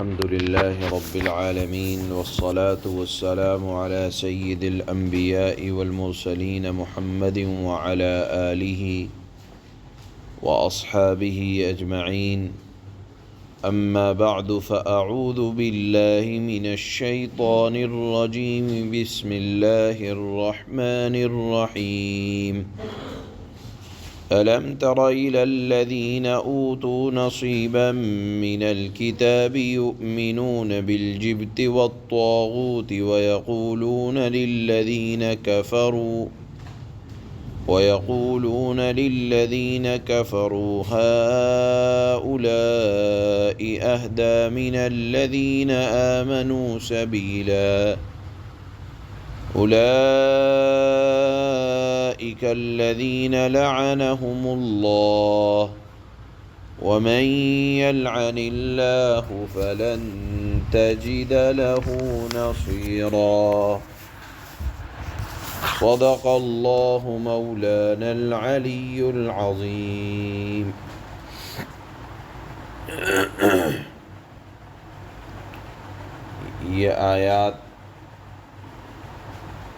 الحمد لله رب العالمين والصلاة والسلام على سيد الأنبياء والمرسلين محمد وعلى آله وأصحابه أجمعين. أما بعد فأعوذ بالله من الشيطان الرجيم. بسم الله الرحمن الرحيم. ألم تر إلى الذين أوتوا نصيبا من الكتاب يؤمنون بالجبت والطاغوت ويقولون للذين كفروا هؤلاء أهدى من الذين آمنوا سبيلا. أولئك الذين لعنهم الله ومن يلعن الله فلن تجد له نصيرا. صدق الله مولانا العلي العظيم. یہ آیات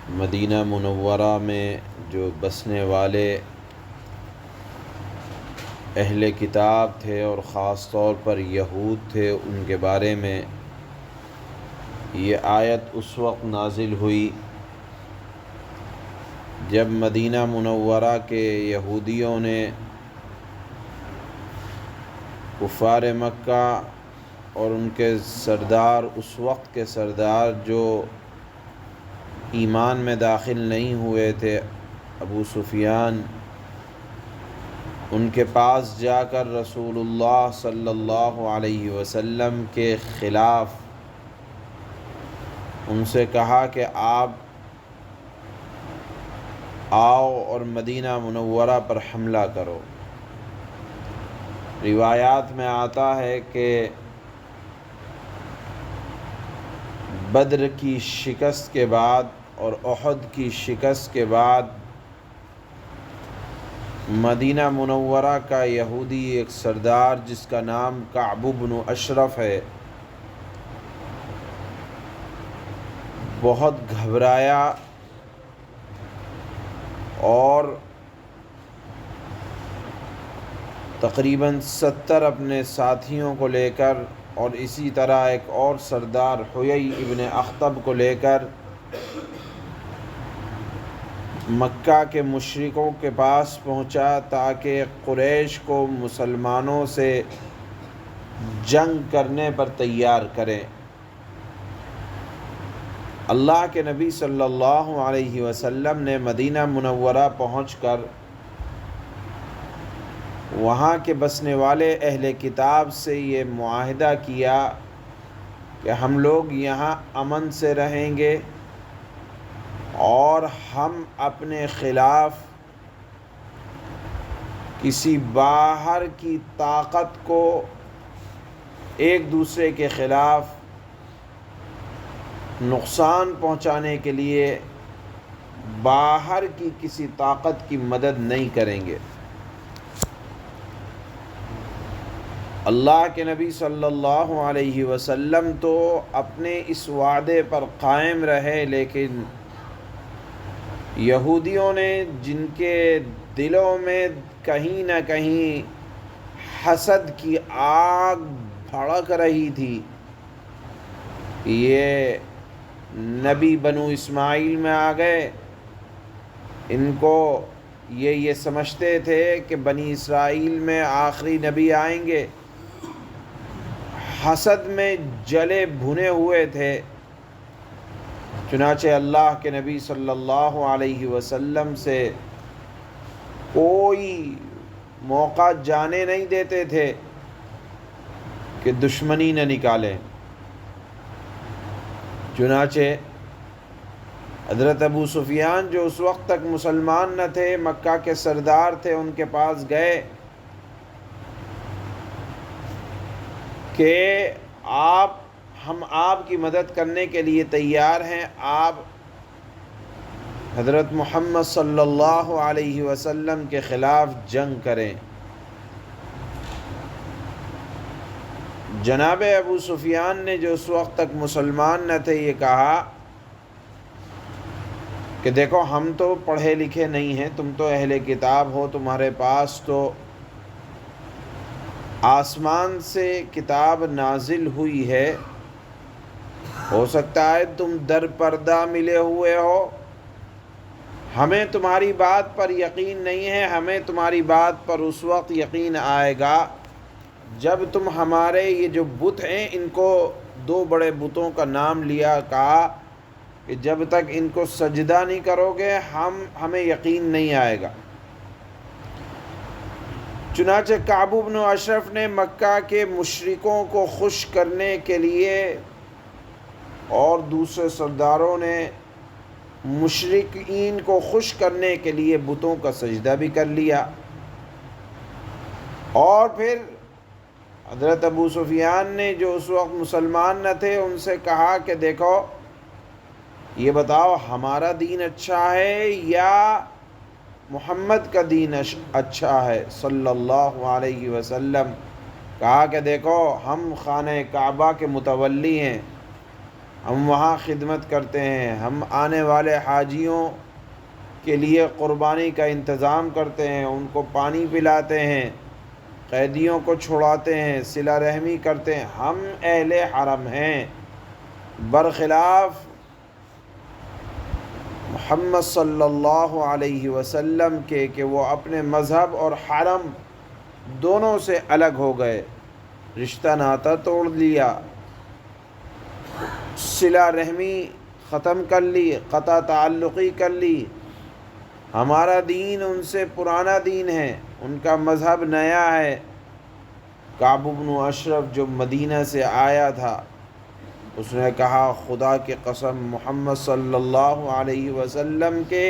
مدینہ منورہ میں جو بسنے والے اہل کتاب تھے اور خاص طور پر یہود تھے ان کے بارے میں یہ آیت اس وقت نازل ہوئی جب مدینہ منورہ کے یہودیوں نے کفار مکہ اور ان کے سردار اس وقت کے سردار جو ایمان میں داخل نہیں ہوئے تھے ابو سفیان، ان کے پاس جا کر رسول اللہ صلی اللہ علیہ وسلم کے خلاف ان سے کہا کہ آپ آؤ اور مدینہ منورہ پر حملہ کرو۔ روایات میں آتا ہے کہ بدر کی شکست کے بعد اور احد کی شکست کے بعد مدینہ منورہ کا یہودی ایک سردار جس کا نام کعب بن اشرف ہے، بہت گھبرایا اور تقریباً 70 اپنے ساتھیوں کو لے کر اور اسی طرح ایک اور سردار حیی ابن اخطب کو لے کر مکہ کے مشرکوں کے پاس پہنچا تاکہ قریش کو مسلمانوں سے جنگ کرنے پر تیار کریں۔ اللہ کے نبی صلی اللہ علیہ وسلم نے مدینہ منورہ پہنچ کر وہاں کے بسنے والے اہل کتاب سے یہ معاہدہ کیا کہ ہم لوگ یہاں امن سے رہیں گے اور ہم اپنے خلاف کسی باہر کی طاقت کو ایک دوسرے کے خلاف نقصان پہنچانے کے لیے باہر کی کسی طاقت کی مدد نہیں کریں گے۔ اللہ کے نبی صلی اللہ علیہ وسلم تو اپنے اس وعدے پر قائم رہے، لیکن یہودیوں نے جن کے دلوں میں کہیں نہ کہیں حسد کی آگ بھڑک رہی تھی، یہ نبی بنو اسماعیل میں آ گئے، ان کو یہ سمجھتے تھے کہ بنی اسرائیل میں آخری نبی آئیں گے، حسد میں جلے بھنے ہوئے تھے۔ چنانچہ اللہ کے نبی صلی اللہ علیہ وسلم سے کوئی موقع جانے نہیں دیتے تھے کہ دشمنی نہ نکالیں۔ چنانچہ حضرت ابو سفیان جو اس وقت تک مسلمان نہ تھے، مکہ کے سردار تھے، ان کے پاس گئے کہ ہم آپ کی مدد کرنے کے لیے تیار ہیں، آپ حضرت محمد صلی اللہ علیہ وسلم کے خلاف جنگ کریں۔ جناب ابو سفیان نے جو اس وقت تک مسلمان نہ تھے یہ کہا کہ دیکھو ہم تو پڑھے لکھے نہیں ہیں، تم تو اہل کتاب ہو، تمہارے پاس تو آسمان سے کتاب نازل ہوئی ہے، ہو سکتا ہے تم در پردہ ملے ہوئے ہو، ہمیں تمہاری بات پر یقین نہیں ہے، ہمیں تمہاری بات پر اس وقت یقین آئے گا جب تم ہمارے یہ جو بت ہیں، ان کو دو بڑے بتوں کا نام لیا، کہا کہ جب تک ان کو سجدہ نہیں کرو گے ہمیں یقین نہیں آئے گا۔ چنانچہ کعب بن اشرف نے مکہ کے مشرکوں کو خوش کرنے کے لیے اور دوسرے سرداروں نے مشرکین کو خوش کرنے کے لیے بتوں کا سجدہ بھی کر لیا، اور پھر حضرت ابو سفیان نے جو اس وقت مسلمان نہ تھے ان سے کہا کہ دیکھو یہ بتاؤ ہمارا دین اچھا ہے یا محمد کا دین اچھا ہے صلی اللہ علیہ وسلم۔ کہا کہ دیکھو ہم خانہ کعبہ کے متولی ہیں، ہم وہاں خدمت کرتے ہیں، ہم آنے والے حاجیوں کے لیے قربانی کا انتظام کرتے ہیں، ان کو پانی پلاتے ہیں، قیدیوں کو چھڑاتے ہیں، صلہ رحمی کرتے ہیں، ہم اہل حرم ہیں، برخلاف محمد صلی اللہ علیہ وسلم کے کہ وہ اپنے مذہب اور حرم دونوں سے الگ ہو گئے، رشتہ ناتا توڑ لیا، صلہ رحمی ختم کر لی، قطع تعلقی کر لی۔ ہمارا دین ان سے پرانا دین ہے، ان کا مذہب نیا ہے۔ کعب بن اشرف جو مدینہ سے آیا تھا اس نے کہا خدا کی قسم محمد صلی اللہ علیہ وسلم کے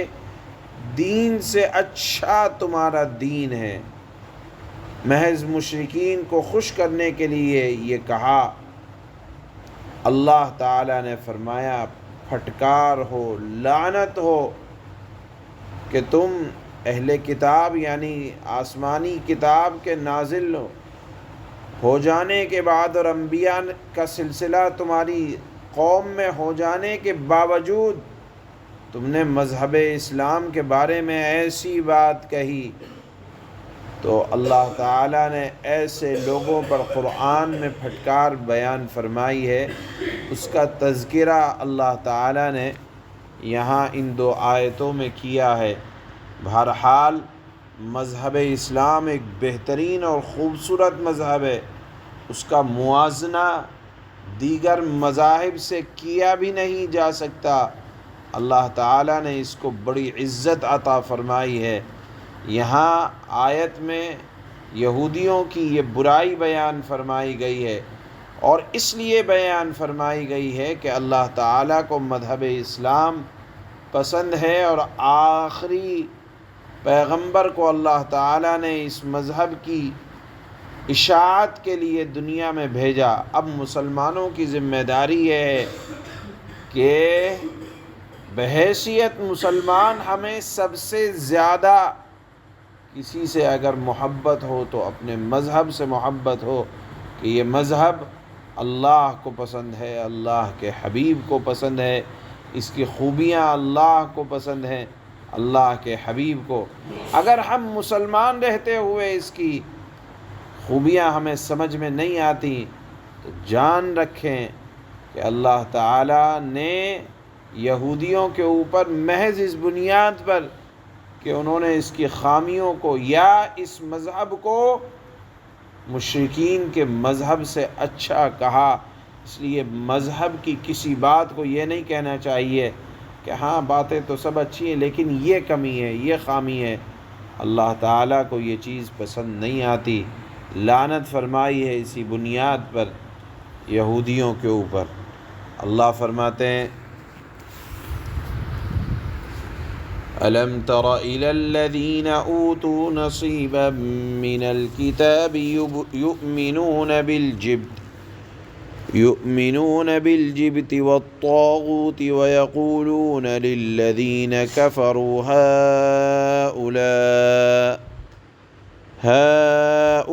دین سے اچھا تمہارا دین ہے۔ محض مشرکین کو خوش کرنے کے لیے یہ کہا۔ اللہ تعالیٰ نے فرمایا پھٹکار ہو، لعنت ہو کہ تم اہل کتاب یعنی آسمانی کتاب کے نازل ہو جانے کے بعد اور انبیاء کا سلسلہ تمہاری قوم میں ہو جانے کے باوجود تم نے مذہب اسلام کے بارے میں ایسی بات کہی، تو اللہ تعالیٰ نے ایسے لوگوں پر قرآن میں پھٹکار بیان فرمائی ہے۔ اس کا تذکرہ اللہ تعالیٰ نے یہاں ان دو آیتوں میں کیا ہے۔ بہرحال مذہب اسلام ایک بہترین اور خوبصورت مذہب ہے، اس کا موازنہ دیگر مذاہب سے کیا بھی نہیں جا سکتا۔ اللہ تعالیٰ نے اس کو بڑی عزت عطا فرمائی ہے۔ یہاں آیت میں یہودیوں کی یہ برائی بیان فرمائی گئی ہے، اور اس لیے بیان فرمائی گئی ہے کہ اللہ تعالیٰ کو مذہب اسلام پسند ہے، اور آخری پیغمبر کو اللہ تعالیٰ نے اس مذہب کی اشاعت کے لیے دنیا میں بھیجا۔ اب مسلمانوں کی ذمہ داری یہ ہے کہ بحیثیت مسلمان ہمیں سب سے زیادہ کسی سے اگر محبت ہو تو اپنے مذہب سے محبت ہو، کہ یہ مذہب اللہ کو پسند ہے، اللہ کے حبیب کو پسند ہے، اس کی خوبیاں اللہ کو پسند ہیں، اللہ کے حبیب کو۔ اگر ہم مسلمان رہتے ہوئے اس کی خوبیاں ہمیں سمجھ میں نہیں آتی تو جان رکھیں کہ اللہ تعالیٰ نے یہودیوں کے اوپر محض اس بنیاد پر کہ انہوں نے اس کی خامیوں کو یا اس مذہب کو مشرکین کے مذہب سے اچھا کہا، اس لیے مذہب کی کسی بات کو یہ نہیں کہنا چاہیے کہ ہاں باتیں تو سب اچھی ہیں لیکن یہ کمی ہے، یہ خامی ہے۔ اللہ تعالیٰ کو یہ چیز پسند نہیں آتی۔ لعنت فرمائی ہے اسی بنیاد پر یہودیوں کے اوپر۔ اللہ فرماتے ہیں أَلَمْ تَرَ إِلَى الَّذِينَ أُوتُوا نَصِيبًا مِّنَ الْكِتَابِ يُؤْمِنُونَ بِالْجِبْتِ وَالطَّاغُوتِ وَيَقُولُونَ لِلَّذِينَ كَفَرُوا هؤلاء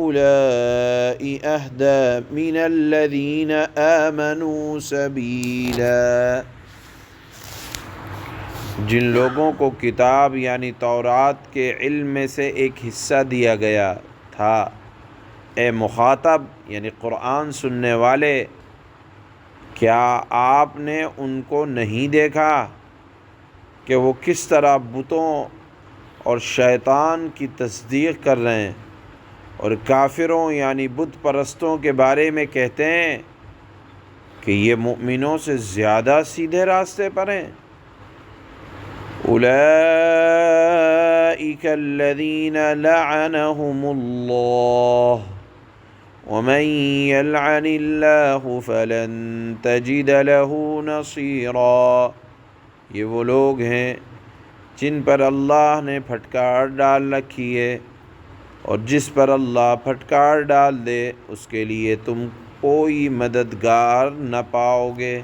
أهدى من الذين آمنوا سبيلا، جن لوگوں کو کتاب یعنی تورات کے علم میں سے ایک حصہ دیا گیا تھا، اے مخاطب یعنی قرآن سننے والے، کیا آپ نے ان کو نہیں دیکھا کہ وہ کس طرح بتوں اور شیطان کی تصدیق کر رہے ہیں، اور کافروں یعنی بت پرستوں کے بارے میں کہتے ہیں کہ یہ مومنوں سے زیادہ سیدھے راستے پر ہیں۔ اولئک الذین لعنهم اللہ ومن یلعن اللہ فلن تجد له نصیرا، یہ وہ لوگ ہیں جن پر اللہ نے پھٹکار ڈال رکھی ہے، اور جس پر اللہ پھٹکار ڈال دے اس کے لیے تم کوئی مددگار نہ پاؤ گے۔